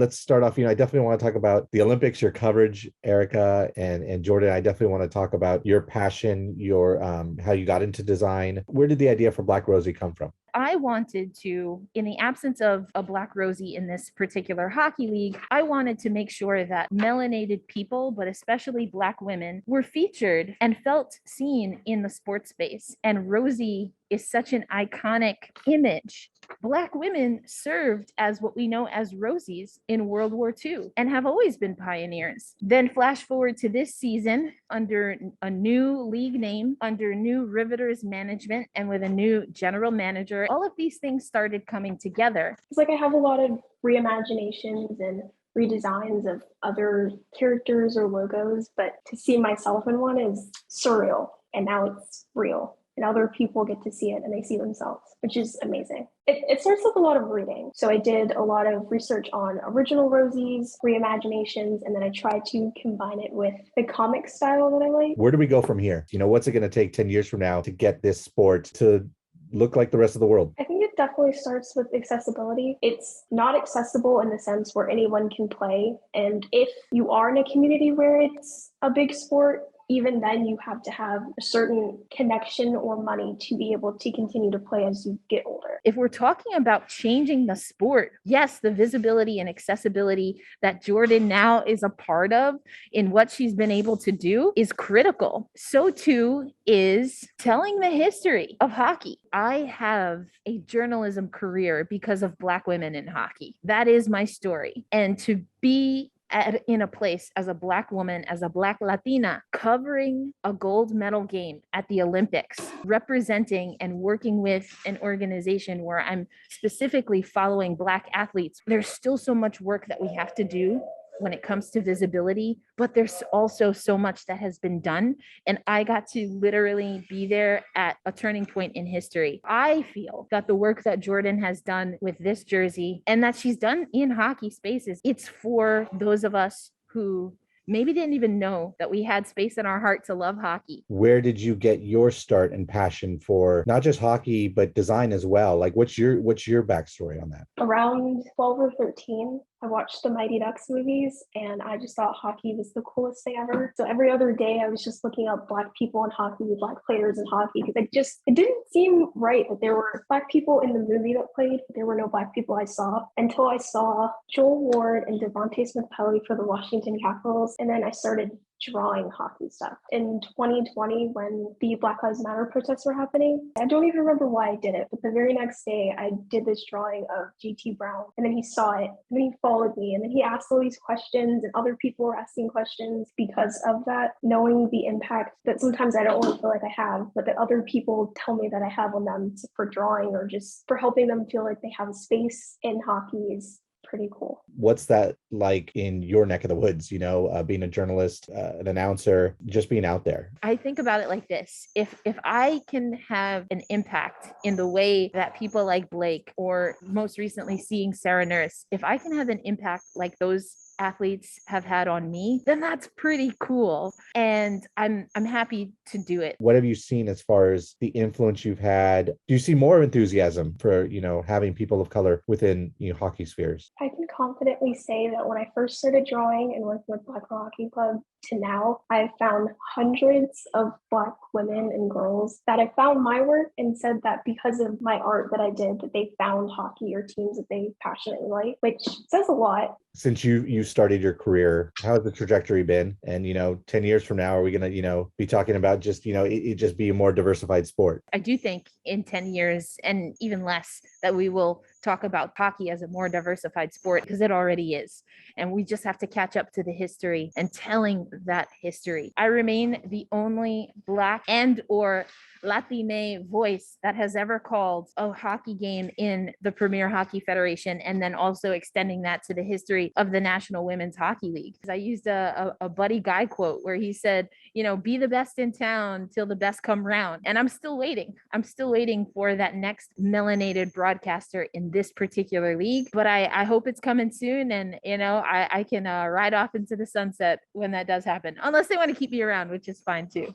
let's start off. I definitely want to talk about the Olympics, your coverage, Erica and Jordan. I definitely want to talk about your passion, your how you got into design. Where did the idea for Black Rosie come from? I wanted to, in the absence of a Black Rosie in this particular hockey league, I wanted to make sure that melanated people, but especially Black women, were featured and felt seen in the sports space. And Rosie is such an iconic image. Black women served as what we know as Rosies in World War II and have always been pioneers. Then flash forward to this season under a new league name, under new Riveters management, and with a new general manager. All of these things started coming together. It's like I have a lot of reimaginations and redesigns of other characters or logos, but to see myself in one is surreal. And now it's real. And other people get to see it and they see themselves, which is amazing. It starts with a lot of reading. So I did a lot of research on original Rosies, reimaginations, and then I tried to combine it with the comic style that I like. Where do we go from here? What's it going to take 10 years from now to get this sport to look like the rest of the world? I think it definitely starts with accessibility. It's not accessible in the sense where anyone can play. And if you are in a community where it's a big sport, even then you have to have a certain connection or money to be able to continue to play as you get older. If we're talking about changing the sport, yes, the visibility and accessibility that Jordan now is a part of in what she's been able to do is critical. So too is telling the history of hockey. I have a journalism career because of Black women in hockey. That is my story. And to be in a place as a Black woman, as a Black Latina, covering a gold medal game at the Olympics, representing and working with an organization where I'm specifically following Black athletes, there's still so much work that we have to do when it comes to visibility, but there's also so much that has been done. And I got to literally be there at a turning point in history. I feel that the work that Jordan has done with this jersey and that she's done in hockey spaces, it's for those of us who maybe didn't even know that we had space in our heart to love hockey. Where did you get your start and passion for not just hockey, but design as well? Like what's your backstory on that? Around 12 or 13, I watched the Mighty Ducks movies and I just thought hockey was the coolest thing ever. So every other day I was just looking up Black people in hockey, Black players in hockey, because it didn't seem right that there were Black people in the movie that played, but there were no Black people I saw until I saw Joel Ward and Devontae Smith-Pelly for the Washington Capitals. And then I started drawing hockey stuff. In 2020, when the Black Lives Matter protests were happening, I don't even remember why I did it, but the very next day I did this drawing of GT Brown, and then he saw it, and then he followed me, and then he asked all these questions, and other people were asking questions because of that, knowing the impact that sometimes I don't really feel like I have, but that other people tell me that I have on them for drawing or just for helping them feel like they have a space in hockey is pretty cool. What's that like in your neck of the woods, being a journalist, an announcer, just being out there? I think about it like this. If I can have an impact in the way that people like Blake, or most recently seeing Sarah Nurse, if I can have an impact like those athletes have had on me, then that's pretty cool. And I'm happy to do it. What have you seen as far as the influence you've had? Do you see more enthusiasm for, having people of color within hockey spheres? I can confidently say that when I first started drawing and working with Black Hockey Club to now, I've found hundreds of Black women and girls that have found my work and said that because of my art that I did, that they found hockey or teams that they passionately like, which says a lot. Since you started your career, how has the trajectory been? And 10 years from now, are we going to be talking about just it just be a more diversified sport? I do think in 10 years and even less that we will talk about hockey as a more diversified sport, because it already is, and we just have to catch up to the history and telling that history. I remain the only Black and or Latine voice that has ever called a hockey game in the Premier Hockey Federation, and then also extending that to the history of the National Women's Hockey League. I used a Buddy Guy quote where he said, be the best in town till the best come round. And I'm still waiting. I'm still waiting for that next melanated broadcaster in this particular league. But I hope it's coming soon. And, I can ride off into the sunset when that does happen, unless they want to keep me around, which is fine too.